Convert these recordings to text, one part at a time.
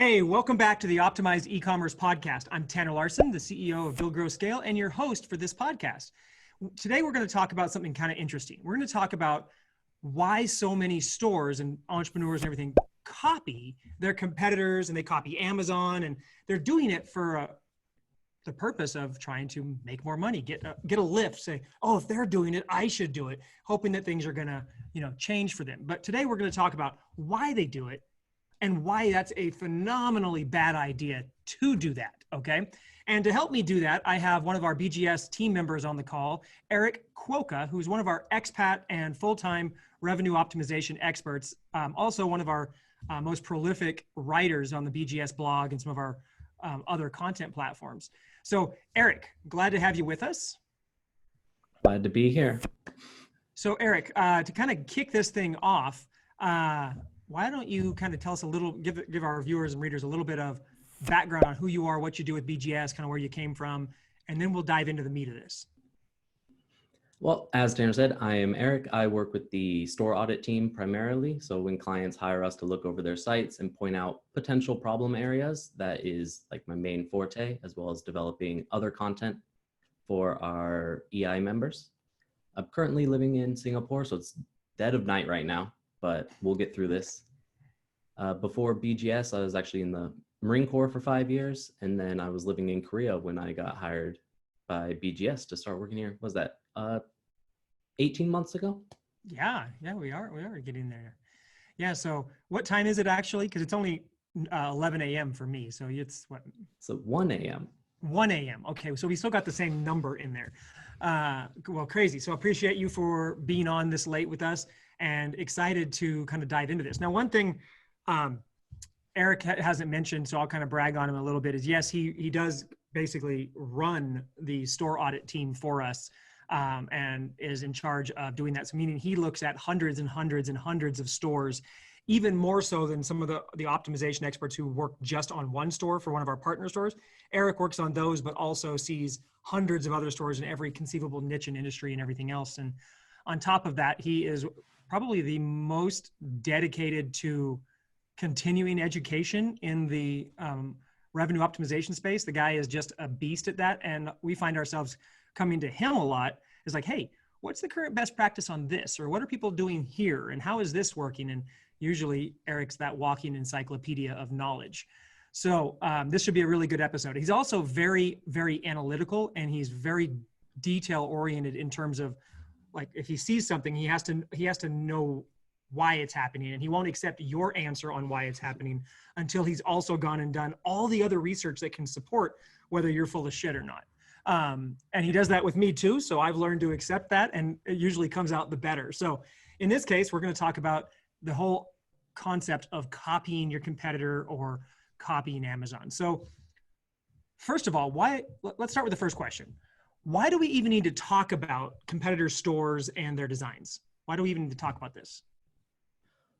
Hey, welcome back to the Optimized E-commerce podcast. I'm Tanner Larson, the CEO of Build, Grow, Scale, and your host for this podcast. Today, we're going to talk about something kind of interesting. We're going to talk about why so many stores and entrepreneurs and everything copy their competitors, and they copy Amazon, and they're doing it for the purpose of trying to make more money, get a lift, say, oh, if they're doing it, I should do it, hoping that things are going to, change for them. But today, we're going to talk about why they do it, and why that's a phenomenally bad idea to do that, okay? And to help me do that, I have one of our BGS team members on the call, Eric Quoka, who's one of our expat and full-time revenue optimization experts, also one of our most prolific writers on the BGS blog and some of our other content platforms. So Eric, glad to have you with us. Glad to be here. So Eric, to kind of kick this thing off, why don't you kind of tell us a little, give our viewers and readers a little bit of background on who you are, what you do with BGS, kind of where you came from, and then we'll dive into the meat of this. Well, as Tanner said, I am Eric. I work with the store audit team primarily. So when clients hire us to look over their sites and point out potential problem areas, that is like my main forte, as well as developing other content for our EI members. I'm currently living in Singapore, so it's dead of night right now, but we'll get through this. Before BGS, I was actually in the Marine Corps for 5 years, and then I was living in Korea when I got hired by BGS to start working here. Was that 18 months ago? Yeah, we are getting there. Yeah, so what time is it actually? Because it's only 11 a.m. for me, so it's what? So 1 a.m. 1 a.m. Okay, so we still got the same number in there. Well, crazy. So appreciate you for being on this late with us, and excited to kind of dive into this. Now, one thing Eric hasn't mentioned, so I'll kind of brag on him a little bit, is yes, he does basically run the store audit team for us, and is in charge of doing that. So meaning he looks at hundreds and hundreds and hundreds of stores, even more so than some of the optimization experts who work just on one store for one of our partner stores. Eric works on those, but also sees hundreds of other stores in every conceivable niche and industry and everything else. And on top of that, he is probably the most dedicated to continuing education in the revenue optimization space. The guy is just a beast at that. And we find ourselves coming to him a lot. Is like, hey, what's the current best practice on this? Or what are people doing here? And how is this working? And usually Eric's that walking encyclopedia of knowledge. So this should be a really good episode. He's also very, very analytical, and he's very detail oriented in terms of, like, if he sees something, he has to know why it's happening, and he won't accept your answer on why it's happening until he's also gone and done all the other research that can support whether you're full of shit or not. And he does that with me too. So I've learned to accept that, and it usually comes out the better. So in this case, we're going to talk about the whole concept of copying your competitor or copying Amazon. So first of all, let's start with the first question. Why do we even need to talk about competitor stores and their designs? Why do we even need to talk about this?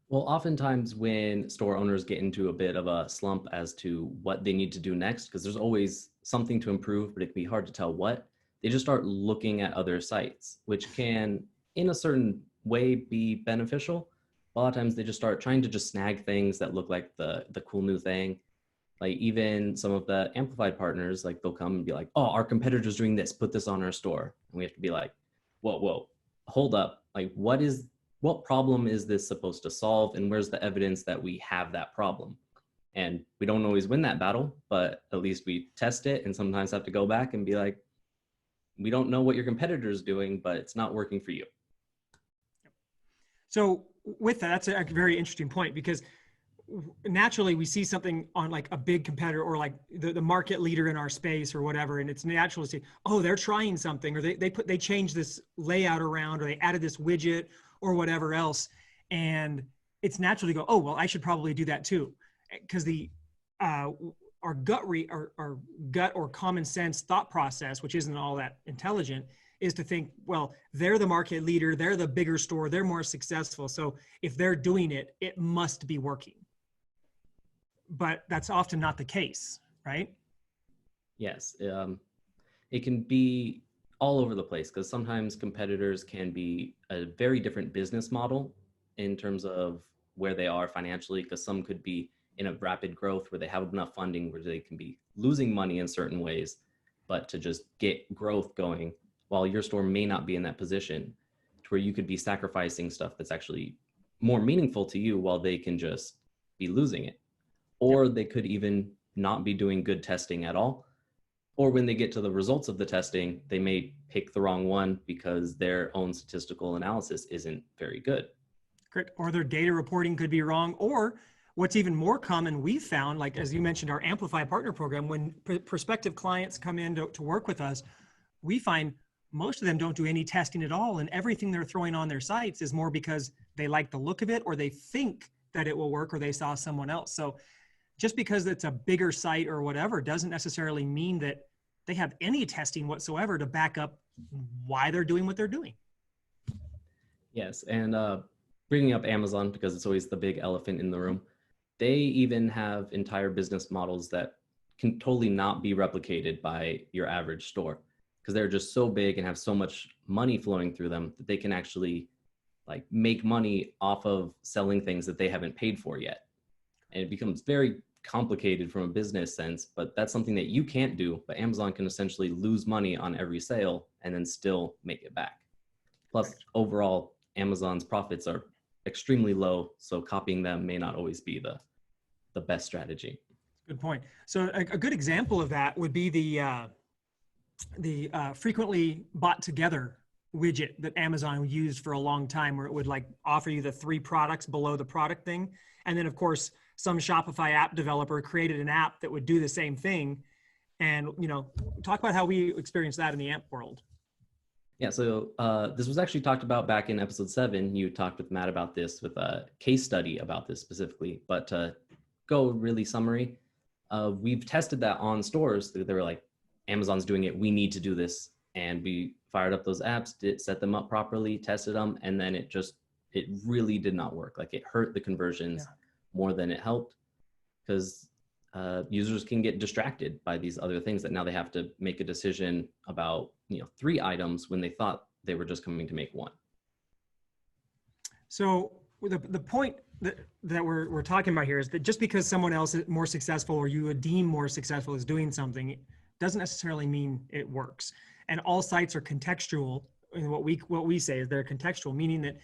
Well, oftentimes when store owners get into a bit of a slump as to what they need to do next, because there's always something to improve, but it can be hard to tell what, they just start looking at other sites, which can, in a certain way, be beneficial. A lot of times they just start trying to just snag things that look like the cool new thing. Like even some of the amplified partners, like they'll come and be like, oh, our competitor's doing this, put this on our store. And we have to be like, whoa, hold up. Like, what problem is this supposed to solve? And where's the evidence that we have that problem? And we don't always win that battle, but at least we test it, and sometimes have to go back and be like, we don't know what your competitor is doing, but it's not working for you. So with that, that's a very interesting point, because naturally we see something on like a big competitor or like the market leader in our space or whatever, and it's natural to say, oh, they're trying something, or they changed this layout around, or they added this widget or whatever else, and it's natural to go, oh, well, I should probably do that too, because our gut or common sense thought process, which isn't all that intelligent, is to think, well, they're the market leader, they're the bigger store, they're more successful, so if they're doing it, it must be working. But that's often not the case, right? Yes, it can be all over the place, because sometimes competitors can be a very different business model in terms of where they are financially, because some could be in a rapid growth where they have enough funding where they can be losing money in certain ways, but to just get growth going, while your store may not be in that position to where you could be sacrificing stuff that's actually more meaningful to you while they can just be losing it. Or they could even not be doing good testing at all. Or when they get to the results of the testing, they may pick the wrong one because their own statistical analysis isn't very good. Correct. Or their data reporting could be wrong. Or what's even more common, we've found, like as you mentioned, our Amplify Partner Program, when prospective clients come in to work with us, we find most of them don't do any testing at all. And everything they're throwing on their sites is more because they like the look of it, or they think that it will work, or they saw someone else. So just because it's a bigger site or whatever doesn't necessarily mean that they have any testing whatsoever to back up why they're doing what they're doing. Yes, and bringing up Amazon, because it's always the big elephant in the room, they even have entire business models that can totally not be replicated by your average store, because they're just so big and have so much money flowing through them that they can actually like make money off of selling things that they haven't paid for yet. And it becomes very complicated from a business sense, but that's something that you can't do, but Amazon can essentially lose money on every sale and then still make it back. Plus, overall, Amazon's profits are extremely low, so copying them may not always be the best strategy. Good point. So a good example of that would be the frequently bought together widget that Amazon used for a long time, where it would like offer you the 3 products below the product thing. And then of course, some Shopify app developer created an app that would do the same thing. And, you know, talk about how we experienced that in the AMP world. Yeah, so this was actually talked about back in episode 7. You talked with Matt about this with a case study about this specifically, but go really summary. We've tested that on stores. They were like, Amazon's doing it, we need to do this. And we fired up those apps, set them up properly, tested them, and then it really did not work. Like it hurt the conversions more than it helped, because users can get distracted by these other things that now they have to make a decision about, 3 items when they thought they were just coming to make 1. So the point that we're talking about here is that just because someone else is more successful, or you would deem more successful, is doing something, doesn't necessarily mean it works. And all sites are contextual. And what we say is they're contextual, meaning that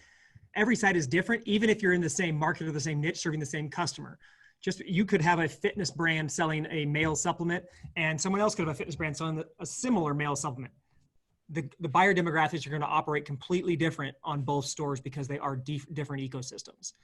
every site is different, even if you're in the same market or the same niche, serving the same customer. Just you could have a fitness brand selling a male supplement, and someone else could have a fitness brand selling a similar male supplement. The buyer demographics are going to operate completely different on both stores because they are different ecosystems.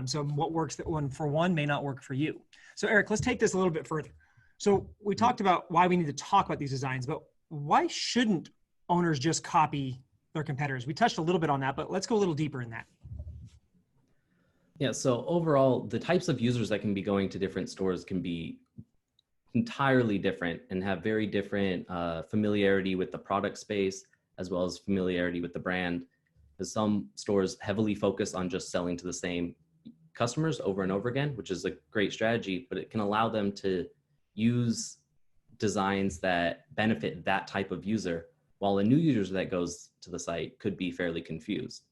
So what works for one may not work for you. So Eric, let's take this a little bit further. So we talked about why we need to talk about these designs, but why shouldn't owners just copy their competitors? We touched a little bit on that, but let's go a little deeper in that. Yeah, so overall, the types of users that can be going to different stores can be entirely different and have very different familiarity with the product space, as well as familiarity with the brand. Because some stores heavily focus on just selling to the same customers over and over again, which is a great strategy, but it can allow them to use designs that benefit that type of user, while a new user that goes to the site could be fairly confused.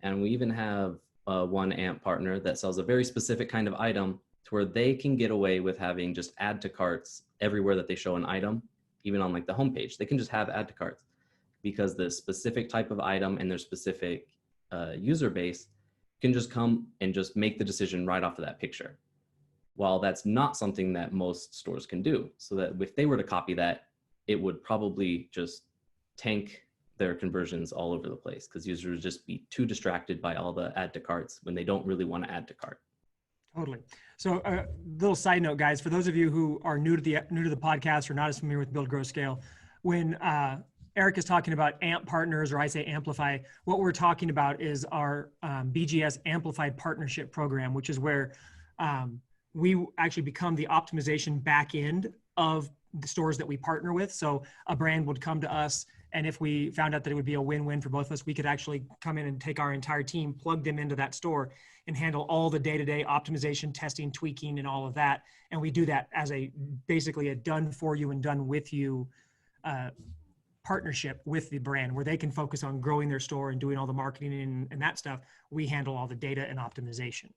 And we even have one AMP partner that sells a very specific kind of item to where they can get away with having just add to carts everywhere that they show an item, even on like the homepage. They can just have add to carts because the specific type of item and their specific user base can just come and just make the decision right off of that picture. While that's not something that most stores can do. So that if they were to copy that, it would probably just tank their conversions all over the place, because users would just be too distracted by all the add to carts when they don't really want to add to cart. Totally. So a little side note, guys, for those of you who are new to the podcast or not as familiar with Build, Grow, Scale, when Eric is talking about AMP partners, or I say Amplify, what we're talking about is our BGS Amplified Partnership Program, which is where we actually become the optimization back end of the stores that we partner with. So a brand would come to us, and if we found out that it would be a win-win for both of us, we could actually come in and take our entire team, plug them into that store, and handle all the day-to-day optimization, testing, tweaking, and all of that. And we do that as basically a done for you and done with you partnership with the brand, where they can focus on growing their store and doing all the marketing and that stuff. We handle all the data and optimization.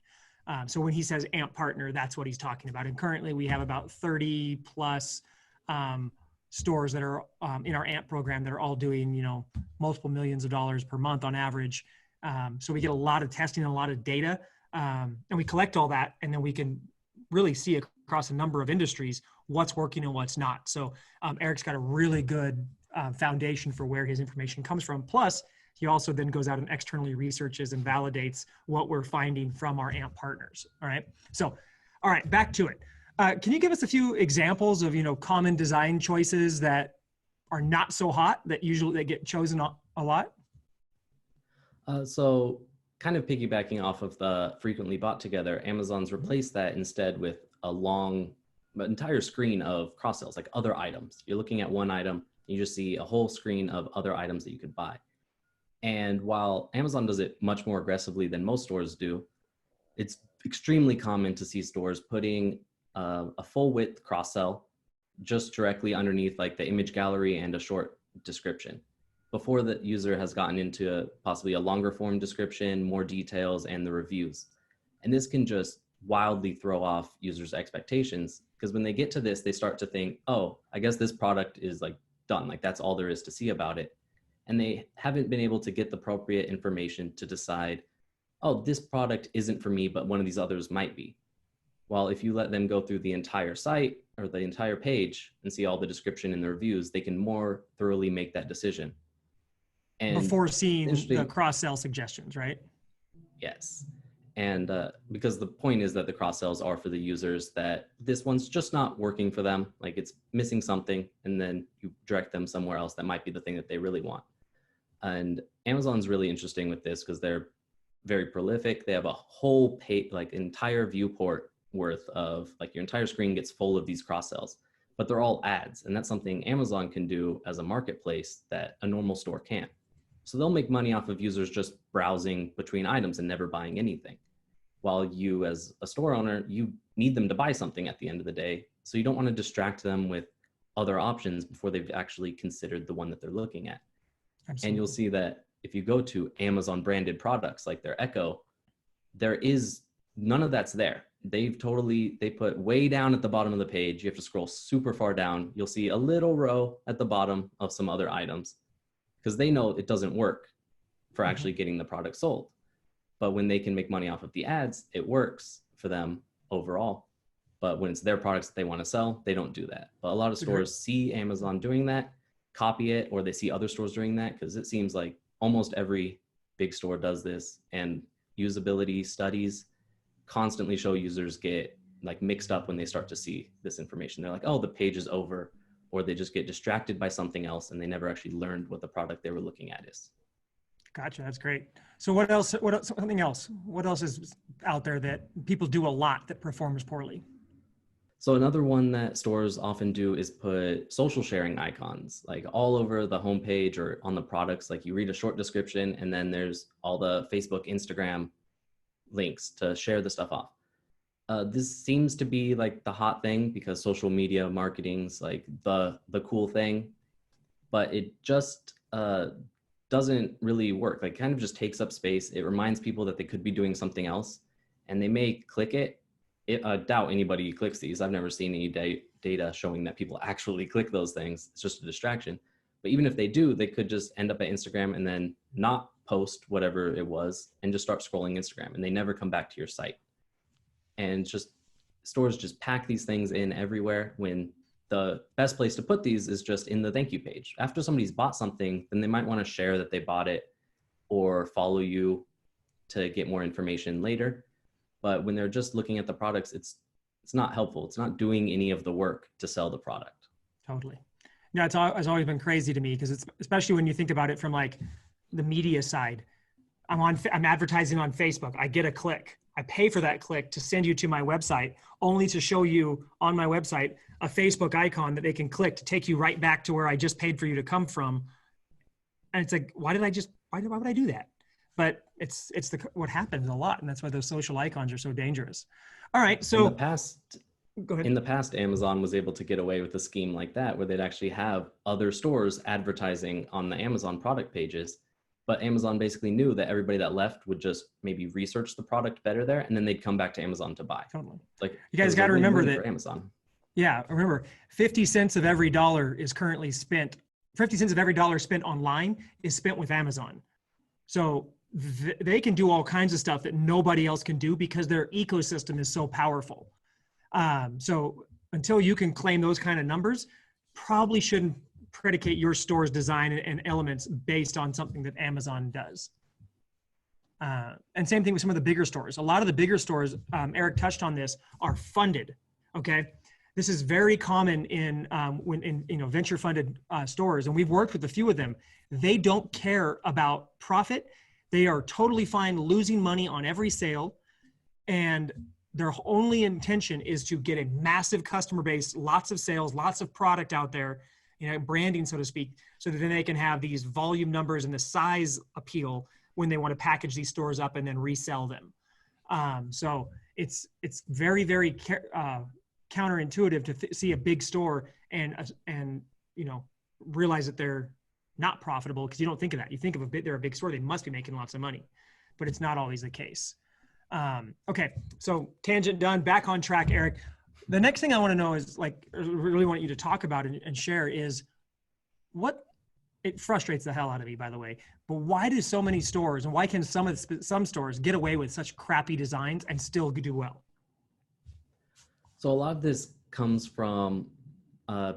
So when he says AMP partner, that's what he's talking about. And currently we have about 30 plus stores that are in our AMP program that are all doing, you know, multiple millions of dollars per month on average. So we get a lot of testing and a lot of data, and we collect all that, and then we can really see across a number of industries what's working and what's not. So Eric's got a really good foundation for where his information comes from. Plus, he also then goes out and externally researches and validates what we're finding from our AMP partners. All right. So, all right, back to it. Can you give us a few examples of, you know, common design choices that are not so hot that usually they get chosen a lot? So kind of piggybacking off of the frequently bought together, Amazon's replaced that instead with a long, entire screen of cross sells, like other items. You're looking at one item, you just see a whole screen of other items that you could buy. And while Amazon does it much more aggressively than most stores do, it's extremely common to see stores putting a full width cross sell just directly underneath like the image gallery and a short description before the user has gotten into possibly a longer form description, more details, and the reviews. And this can just wildly throw off users' expectations, because when they get to this, they start to think, oh, I guess this product is like done. Like that's all there is to see about it. And they haven't been able to get the appropriate information to decide, oh, this product isn't for me, but one of these others might be. While if you let them go through the entire site or the entire page and see all the description and the reviews, they can more thoroughly make that decision. And before seeing the cross-sell suggestions, right? Yes. And because the point is that the cross-sells are for the users that this one's just not working for them, like it's missing something, and then you direct them somewhere else that might be the thing that they really want. And Amazon's really interesting with this because they're very prolific. They have a whole page, like entire viewport worth of, like your entire screen gets full of these cross-sells, but they're all ads. And that's something Amazon can do as a marketplace that a normal store can't. So they'll make money off of users just browsing between items and never buying anything. While you as a store owner, you need them to buy something at the end of the day. So you don't want to distract them with other options before they've actually considered the one that they're looking at. Absolutely. And you'll see that if you go to Amazon branded products like their Echo, there is none of that's there. They put way down at the bottom of the page. You have to scroll super far down. You'll see a little row at the bottom of some other items because they know it doesn't work for actually getting the product sold. But when they can make money off of the ads, it works for them overall. But when it's their products that they want to sell, they don't do that. But a lot of stores see Amazon doing that, copy it, or they see other stores doing that, because it seems like almost every big store does this. And usability studies constantly show users get like mixed up when they start to see this information. They're like, oh, the page is over, or they just get distracted by something else and they never actually learned what the product they were looking at is. Gotcha. That's great. So what else, something else, what else is out there that people do a lot that performs poorly? So another one that stores often do is put social sharing icons like all over the homepage or on the products. Like you read a short description and then there's all the Facebook, Instagram links to share the stuff off. This seems to be like the hot thing because social media marketing's like the cool thing, but it just doesn't really work. Like kind of just takes up space. It reminds people that they could be doing something else and they may click it. I doubt anybody clicks these. I've never seen any data showing that people actually click those things. It's just a distraction. But even if they do, they could just end up at Instagram and then not post whatever it was and just start scrolling Instagram and they never come back to your site. And just stores just pack these things in everywhere when the best place to put these is just in the thank you page. After somebody's bought something, then they might want to share that they bought it or follow you to get more information later. But when they're just looking at the products, it's not helpful. It's not doing any of the work to sell the product. Totally. Yeah, it's always been crazy to me because it's, especially when you think about it from like the media side. I'm advertising on Facebook. I get a click. I pay for that click to send you to my website, only to show you on my website a Facebook icon that they can click to take you right back to where I just paid for you to come from. And it's like, why would I do that? But it's what happens a lot, and that's why those social icons are so dangerous. All right, so go ahead. In the past, Amazon was able to get away with a scheme like that, where they'd actually have other stores advertising on the Amazon product pages, and then they would charge them for that. And then they would charge them for the But Amazon basically knew that everybody that left would just maybe research the product better there, and then they'd come back to Amazon to buy. Totally. Like, You guys got to remember that for Amazon. Yeah, remember 50 cents of every dollar is currently spent. 50 cents of every dollar spent online is spent with Amazon. So they can do all kinds of stuff that nobody else can do because their ecosystem is so powerful. So until you can claim those kind of numbers, probably shouldn't predicate your store's design and elements based on something that Amazon does. And same thing with some of the bigger stores. A lot of the bigger stores, Eric touched on this, are funded. Okay, this is very common in venture funded stores, and we've worked with a few of them. They don't care about profit. They are totally fine losing money on every sale, and their only intention is to get a massive customer base, lots of sales, lots of product out there, branding, so to speak, so that then they can have these volume numbers and the size appeal when they want to package these stores up and then resell them. So it's very, very counterintuitive to see a big store and realize that they're not profitable, because you don't think of that. You think of they're a big store, they must be making lots of money, but it's not always the case. Okay, so tangent done, back on track, Eric. The next thing I want to know is, really want you to talk about and share is what, it frustrates the hell out of me, by the way, but why do so many stores, and why can some stores get away with such crappy designs and still do well? So a lot of this comes from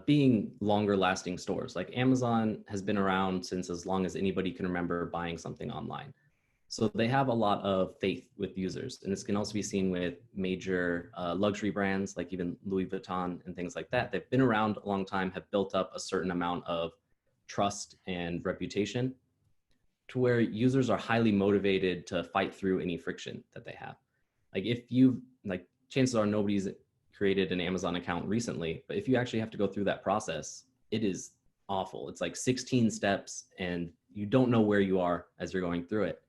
being longer lasting stores. Like Amazon has been around since as long as anybody can remember buying something online. So they have a lot of faith with users. And this can also be seen with major luxury brands, like even Louis Vuitton and things like that. They've been around a long time, have built up a certain amount of trust and reputation to where users are highly motivated to fight through any friction that they have. Chances are nobody's created an Amazon account recently, but if you actually have to go through that process, it is awful. It's like 16 steps and you don't know where you are as you're going through it.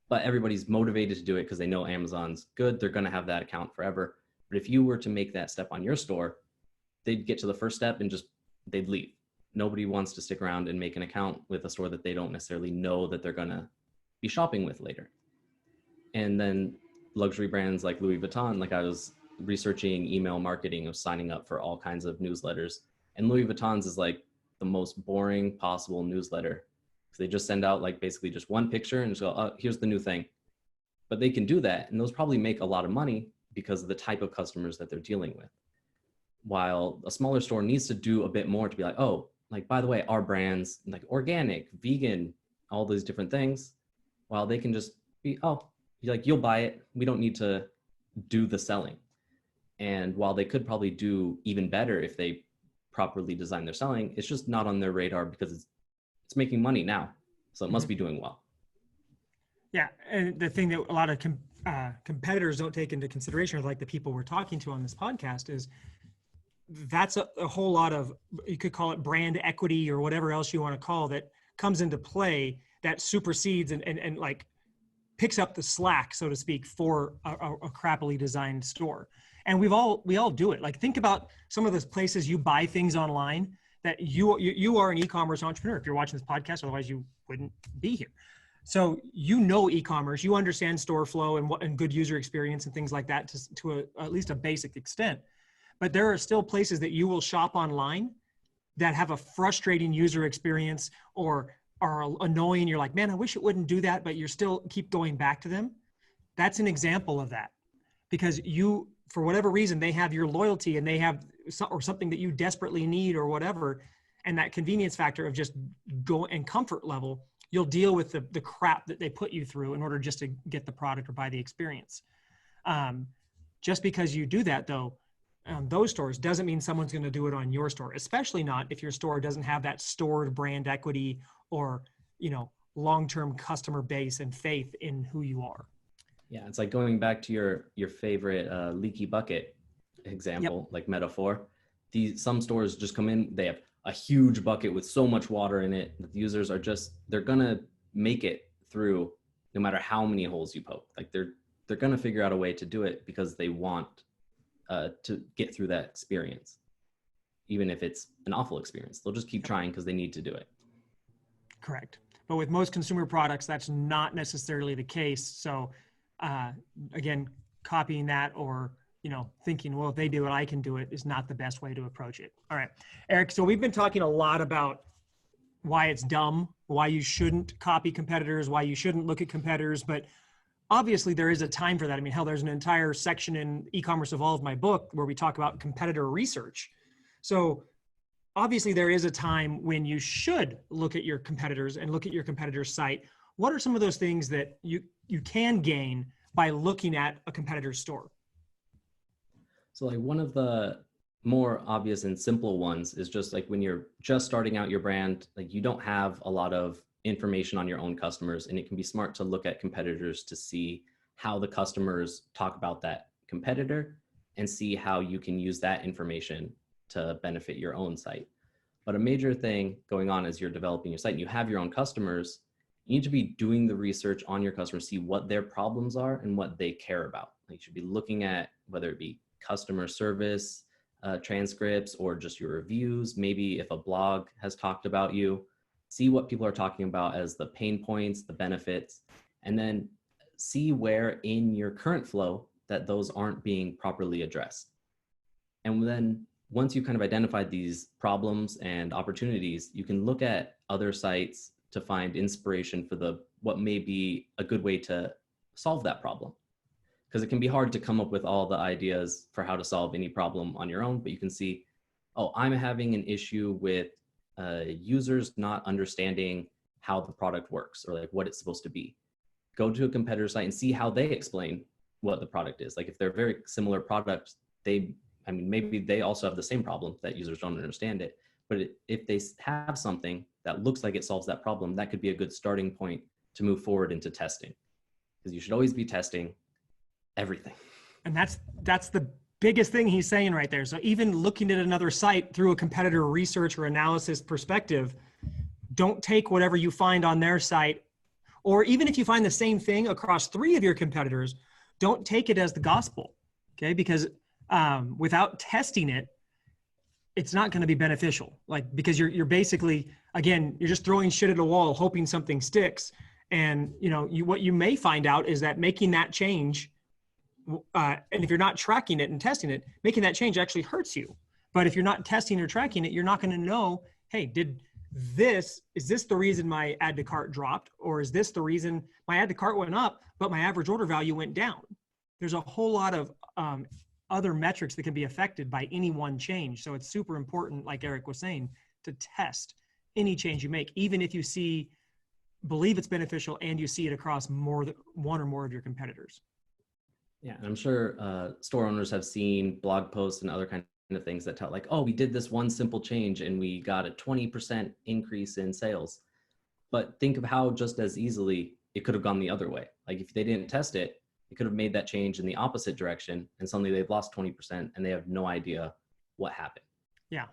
But everybody's motivated to do it because they know Amazon's good. They're going to have that account forever. But if you were to make that step on your store, they'd get to the first step and they'd leave. Nobody wants to stick around and make an account with a store that they don't necessarily know that they're going to be shopping with later. And then luxury brands like Louis Vuitton, I was researching email marketing of signing up for all kinds of newsletters. And Louis Vuitton's is the most boring possible newsletter. They just send out basically just one picture and just go, oh, here's the new thing. But they can do that. And those probably make a lot of money because of the type of customers that they're dealing with. While a smaller store needs to do a bit more to be by the way, our brands, organic, vegan, all these different things, while they can just be, you'll buy it. We don't need to do the selling. And while they could probably do even better if they properly design their selling, it's just not on their radar because it's making money now. So it must be doing well. Yeah. And the thing that a lot of competitors don't take into consideration, or the people we're talking to on this podcast, is that's a whole lot of, you could call it brand equity or whatever else you want to call, that comes into play that supersedes and picks up the slack, so to speak, for a crappily designed store. And we all do it. Think about some of the places you buy things online that you are an e-commerce entrepreneur. If you're watching this podcast, otherwise you wouldn't be here. So e-commerce, you understand store flow and good user experience and things like that to at least a basic extent. But there are still places that you will shop online that have a frustrating user experience or are annoying. You're like, man, I wish it wouldn't do that, but you're still keep going back to them. That's an example of that, because for whatever reason, they have your loyalty and they have something that you desperately need or whatever. And that convenience factor of just go and comfort level, you'll deal with the crap that they put you through in order just to get the product or buy the experience. Just because you do that though, those stores doesn't mean someone's going to do it on your store, especially not if your store doesn't have that stored brand equity or, long-term customer base and faith in who you are. Yeah, it's like going back to your favorite leaky bucket example, metaphor. Some stores just come in, they have a huge bucket with so much water in it that the users are they're gonna make it through no matter how many holes you poke. They're gonna figure out a way to do it because they want to get through that experience. Even if it's an awful experience, they'll just keep trying because they need to do it. Correct. But with most consumer products, that's not necessarily the case. So again, copying that or, thinking, well, if they do it, I can do it is not the best way to approach it. All right, Eric. So we've been talking a lot about why it's dumb, why you shouldn't copy competitors, why you shouldn't look at competitors. But obviously there is a time for that. I mean, hell, there's an entire section in E-commerce Evolved, my book, where we talk about competitor research. So obviously there is a time when you should look at your competitors and look at your competitor's site. What are some of those things that you can gain by looking at a competitor's store? So like one of the more obvious and simple ones is just like when you're just starting out your brand, like you don't have a lot of information on your own customers, and it can be smart to look at competitors to see how the customers talk about that competitor and see how you can use that information to benefit your own site. But a major thing going on as you're developing your site and you have your own customers, you need to be doing the research on your customers, see what their problems are and what they care about. Like you should be looking at whether it be customer service, transcripts, or just your reviews. Maybe if a blog has talked about you, see what people are talking about as the pain points, the benefits, and then see where in your current flow that those aren't being properly addressed. And then once you've kind of identified these problems and opportunities, you can look at other sites to find inspiration for what may be a good way to solve that problem. Because it can be hard to come up with all the ideas for how to solve any problem on your own, but you can see, oh, I'm having an issue with users not understanding how the product works or like what it's supposed to be. Go to a competitor site and see how they explain what the product is. Like if they're very similar products, maybe they also have the same problem that users don't understand it. But if they have something that looks like it solves that problem, that could be a good starting point to move forward into testing. Because you should always be testing everything. And that's the biggest thing he's saying right there. So even looking at another site through a competitor research or analysis perspective, don't take whatever you find on their site, or even if you find the same thing across 3 of your competitors, don't take it as the gospel, okay? Because without testing it, it's not going to be beneficial. Like, because you're basically, again, you're just throwing shit at a wall, hoping something sticks. And what you may find out is that making that change, and if you're not tracking it and testing it, making that change actually hurts you. But if you're not testing or tracking it, you're not going to know, hey, is this the reason my add to cart dropped? Or is this the reason my add to cart went up, but my average order value went down? There's a whole lot of other metrics that can be affected by any one change. So it's super important, like Eric was saying, to test any change you make, even if you believe it's beneficial and you see it across one or more of your competitors. Yeah, and I'm sure store owners have seen blog posts and other kind of things that tell like, oh, we did this one simple change and we got a 20% increase in sales. But think of how just as easily it could have gone the other way. Like if they didn't test it, it could have made that change in the opposite direction and suddenly they've lost 20% and they have no idea what happened. Yeah.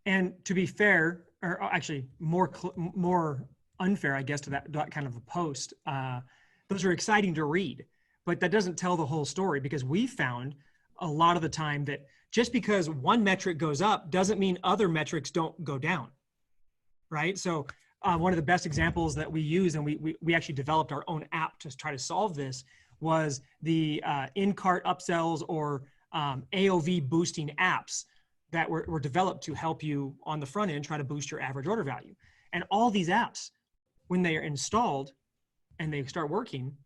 And to be fair, or actually more unfair, I guess, to that kind of a post, those are exciting to read. But that doesn't tell the whole story, because we found a lot of the time that just because one metric goes up doesn't mean other metrics don't go down, right? So one of the best examples that we use, and we actually developed our own app to try to solve this, was the in-cart upsells or AOV boosting apps that were developed to help you on the front end try to boost your average order value. And all these apps, when they are installed and they start working,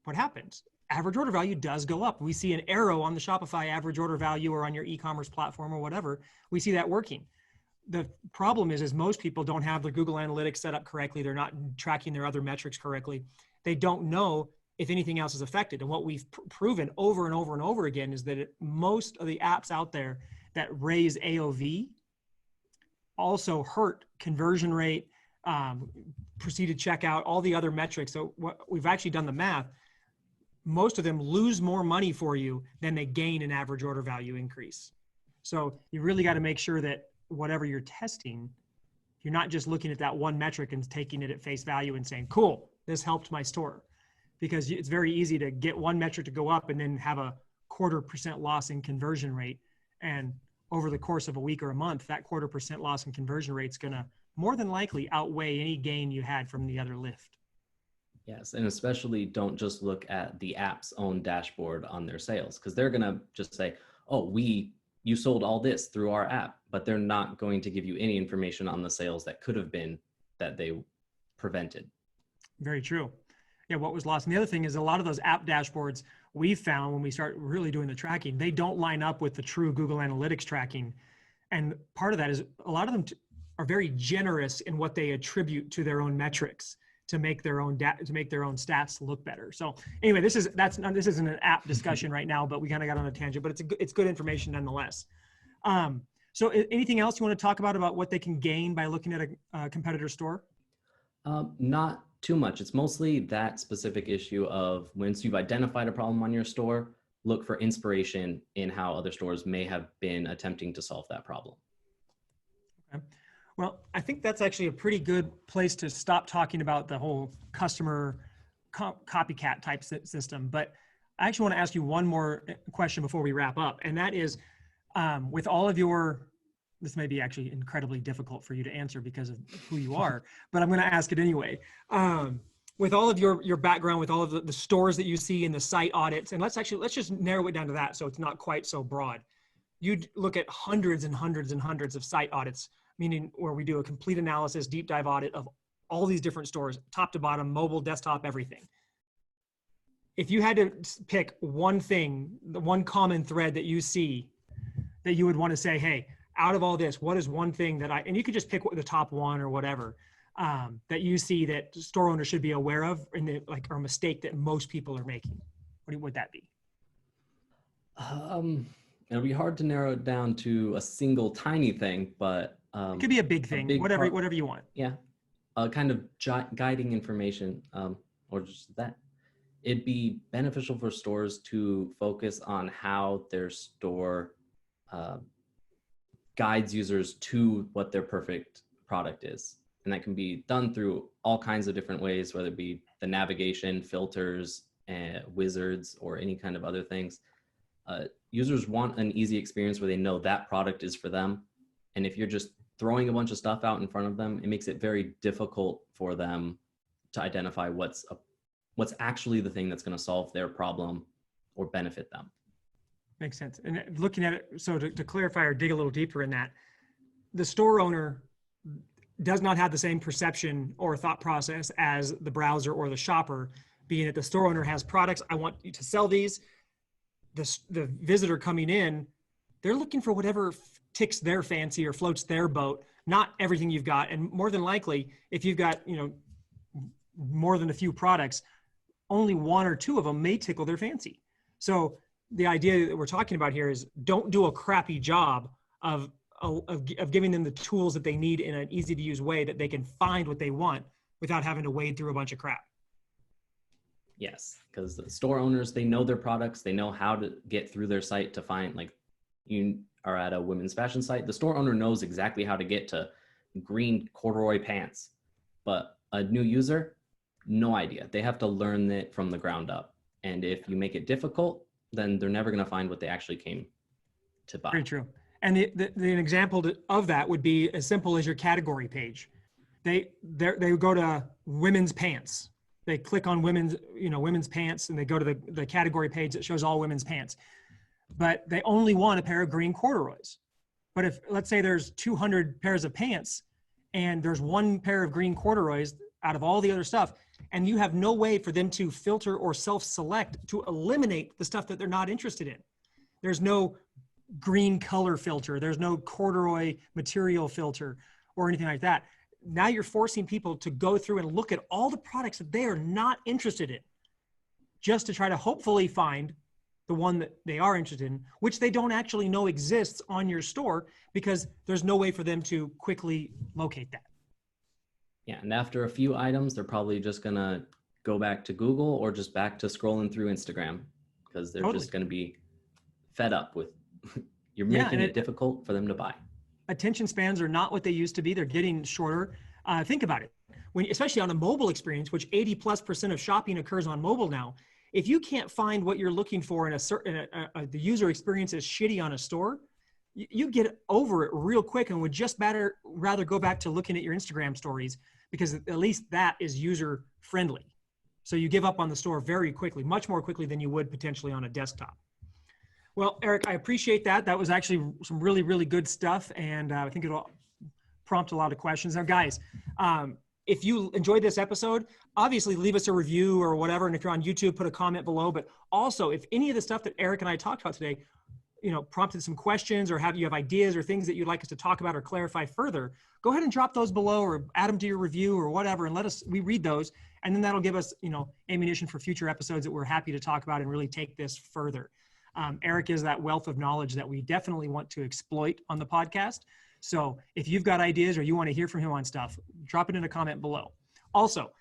what happens? Average order value does go up. We see an arrow on the Shopify average order value or on your e-commerce platform or whatever. We see that working. The problem is most people don't have their Google Analytics set up correctly. They're not tracking their other metrics correctly. They don't know if anything else is affected. And what we've proven over and over and over again is that most of the apps out there that raise AOV also hurt conversion rate, proceeded checkout, all the other metrics. So we've actually done the math. Most of them lose more money for you than they gain an average order value increase. So you really got to make sure that whatever you're testing, you're not just looking at that one metric and taking it at face value and saying, cool, this helped my store. Because it's very easy to get one metric to go up and then have a 0.25% loss in conversion rate. And over the course of a week or a month, that 0.25% loss in conversion rate is going to more than likely outweigh any gain you had from the other lift. Yes, and especially don't just look at the app's own dashboard on their sales, because they're going to just say, oh, you sold all this through our app, but they're not going to give you any information on the sales that could have been that they prevented. Very true. Yeah, what was lost. And the other thing is a lot of those app dashboards we found when we start really doing the tracking, they don't line up with the true Google Analytics tracking. And part of that is a lot of them are very generous in what they attribute to their own metrics to make their own stats look better. So anyway, this isn't an app discussion right now, but we kind of got on a tangent, but it's good information nonetheless. So anything else you want to talk about what they can gain by looking at a competitor store? Not too much. It's mostly that specific issue of once you've identified a problem on your store, look for inspiration in how other stores may have been attempting to solve that problem. Okay. Well, I think that's actually a pretty good place to stop talking about the whole customer copycat type system. But I actually want to ask you one more question before we wrap up. And that is, with all of this may be actually incredibly difficult for you to answer because of who you are, but I'm going to ask it anyway. With all of your background, with all of the stores that you see in the site audits, and let's just narrow it down to that so it's not quite so broad. You look at hundreds and hundreds and hundreds of site audits, meaning where we do a complete analysis, deep dive audit of all these different stores, top to bottom, mobile, desktop, everything. If you had to pick one thing, the one common thread that you see that you would want to say, hey, out of all this, what is one thing that and you could just pick the top one or whatever, that you see that store owners should be aware of or a mistake that most people are making? What would that be? It'll be hard to narrow it down to a single tiny thing, but it could be a big thing, whatever you want. Yeah, kind of guiding information, or just that. It'd be beneficial for stores to focus on how their store guides users to what their perfect product is. And that can be done through all kinds of different ways, whether it be the navigation, filters, wizards, or any kind of other things. Users want an easy experience where they know that product is for them. And if you're just throwing a bunch of stuff out in front of them, it makes it very difficult for them to identify what's actually the thing that's going to solve their problem or benefit them. Makes sense. And looking at it, so to clarify or dig a little deeper in that, the store owner does not have the same perception or thought process as the browser or the shopper, being that the store owner has products. I want you to sell these. The visitor coming in, they're looking for whatever ticks their fancy or floats their boat, not everything you've got. And more than likely, if you've got, more than a few products, only one or two of them may tickle their fancy. So the idea that we're talking about here is don't do a crappy job of giving them the tools that they need in an easy to use way that they can find what they want without having to wade through a bunch of crap. Yes, because the store owners, they know their products, they know how to get through their site to find, like you are at a women's fashion site, the store owner knows exactly how to get to green corduroy pants, but a new user, no idea. They have to learn it from the ground up. And if you make it difficult, then they're never going to find what they actually came to buy. Very true. And an example of that would be as simple as your category page. They go to women's pants. They click on women's pants, and they go to the category page that shows all women's pants. But they only want a pair of green corduroys. But if, let's say there's 200 pairs of pants and there's one pair of green corduroys out of all the other stuff, and you have no way for them to filter or self-select to eliminate the stuff that they're not interested in. There's no green color filter. There's no corduroy material filter or anything like that. Now you're forcing people to go through and look at all the products that they are not interested in just to try to hopefully find the one that they are interested in, which they don't actually know exists on your store because there's no way for them to quickly locate that. Yeah, and after a few items, they're probably just going to go back to Google or just back to scrolling through Instagram because they're just going to be fed up with you're making it difficult for them to buy. Attention spans are not what they used to be. They're getting shorter. Think about it. Especially on a mobile experience, which 80+% of shopping occurs on mobile now, if you can't find what you're looking for in the user experience is shitty on a store, you get over it real quick and would just rather go back to looking at your Instagram stories, because at least that is user friendly. So you give up on the store very quickly, much more quickly than you would potentially on a desktop. Well, Eric, I appreciate that. That was actually some really, really good stuff. And I think it'll prompt a lot of questions. Now, guys, if you enjoyed this episode, obviously leave us a review or whatever. And if you're on YouTube, put a comment below. But also, if any of the stuff that Eric and I talked about today, prompted some questions, or you have ideas or things that you'd like us to talk about or clarify further, go ahead and drop those below or add them to your review or whatever, and we read those. And then that'll give us, ammunition for future episodes that we're happy to talk about and really take this further. Eric is that wealth of knowledge that we definitely want to exploit on the podcast. So if you've got ideas or you want to hear from him on stuff, drop it in a comment below. Also,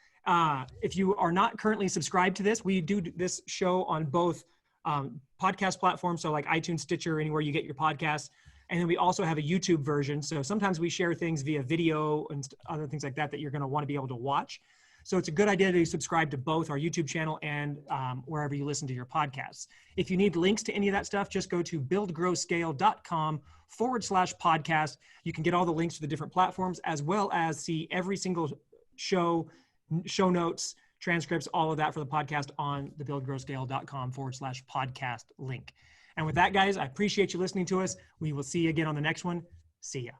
if you are not currently subscribed to this, we do this show on both podcast platforms, so like iTunes, Stitcher, anywhere you get your podcasts. And then we also have a YouTube version. So sometimes we share things via video and other things like that you're going to want to be able to watch. So it's a good idea to subscribe to both our YouTube channel and wherever you listen to your podcasts. If you need links to any of that stuff, just go to buildgrowscale.com/podcast. You can get all the links to the different platforms, as well as see every single show notes, transcripts, all of that for the podcast on the buildgrowscale.com/podcast link. And with that, guys, I appreciate you listening to us. We will see you again on the next one. See ya.